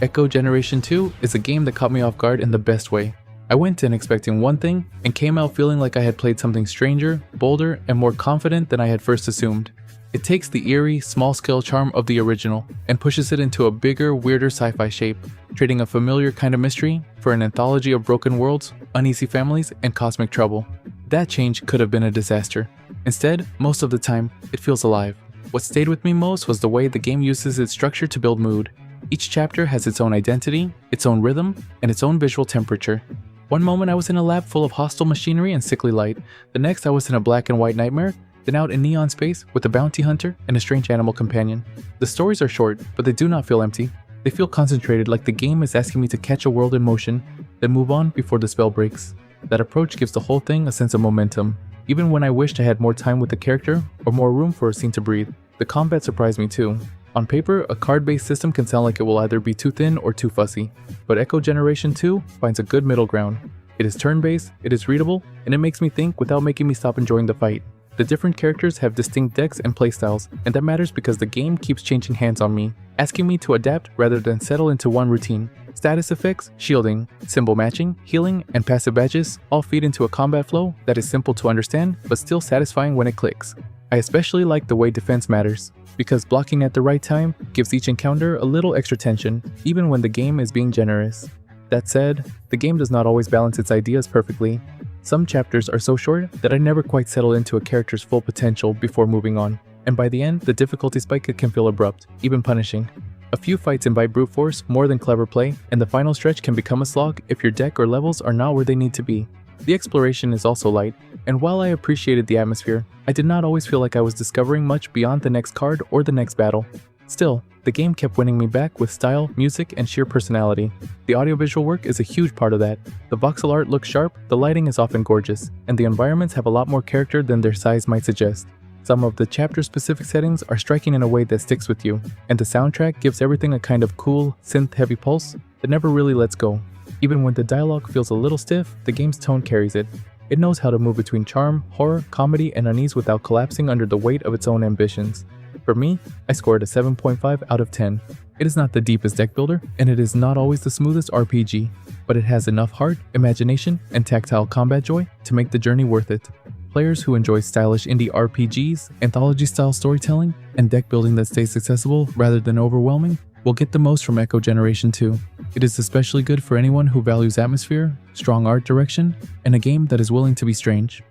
Echo Generation 2 is a game that caught me off guard in the best way. I went in expecting one thing and came out feeling like I had played something stranger, bolder, and more confident than I had first assumed. It takes the eerie, small-scale charm of the original and pushes it into a bigger, weirder sci-fi shape, trading a familiar kind of mystery for an anthology of broken worlds, uneasy families, and cosmic trouble. That change could have been a disaster. Instead, most of the time, it feels alive. What stayed with me most was the way the game uses its structure to build mood. Each chapter has its own identity, its own rhythm, and its own visual temperature. One moment I was in a lab full of hostile machinery and sickly light. The next I was in a black and white nightmare, then out in neon space with a bounty hunter and a strange animal companion. The stories are short, but they do not feel empty. They feel concentrated, like the game is asking me to catch a world in motion, then move on before the spell breaks. That approach gives the whole thing a sense of momentum, even when I wished I had more time with the character or more room for a scene to breathe. The combat surprised me too. On paper, a card-based system can sound like it will either be too thin or too fussy, but Echo Generation 2 finds a good middle ground. It is turn-based, it is readable, and it makes me think without making me stop enjoying the fight. The different characters have distinct decks and playstyles, and that matters because the game keeps changing hands on me, asking me to adapt rather than settle into one routine. Status effects, shielding, symbol matching, healing, and passive badges all feed into a combat flow that is simple to understand but still satisfying when it clicks. I especially like the way defense matters, because blocking at the right time gives each encounter a little extra tension, even when the game is being generous. That said, the game does not always balance its ideas perfectly. Some chapters are so short that I never quite settle into a character's full potential before moving on, and by the end, the difficulty spike can feel abrupt, even punishing. A few fights invite brute force more than clever play, and the final stretch can become a slog if your deck or levels are not where they need to be. The exploration is also light, and while I appreciated the atmosphere, I did not always feel like I was discovering much beyond the next card or the next battle. Still, the game kept winning me back with style, music, and sheer personality. The audiovisual work is a huge part of that. The voxel art looks sharp, the lighting is often gorgeous, and the environments have a lot more character than their size might suggest. Some of the chapter-specific settings are striking in a way that sticks with you, and the soundtrack gives everything a kind of cool, synth-heavy pulse that never really lets go. Even when the dialogue feels a little stiff, the game's tone carries it. It knows how to move between charm, horror, comedy, and unease without collapsing under the weight of its own ambitions. For me, I scored a 7.5 out of 10. It is not the deepest deck builder, and it is not always the smoothest RPG, but it has enough heart, imagination, and tactile combat joy to make the journey worth it. Players who enjoy stylish indie RPGs, anthology-style storytelling, and deck building that stays accessible rather than overwhelming will get the most from Echo Generation 2. It is especially good for anyone who values atmosphere, strong art direction, and a game that is willing to be strange.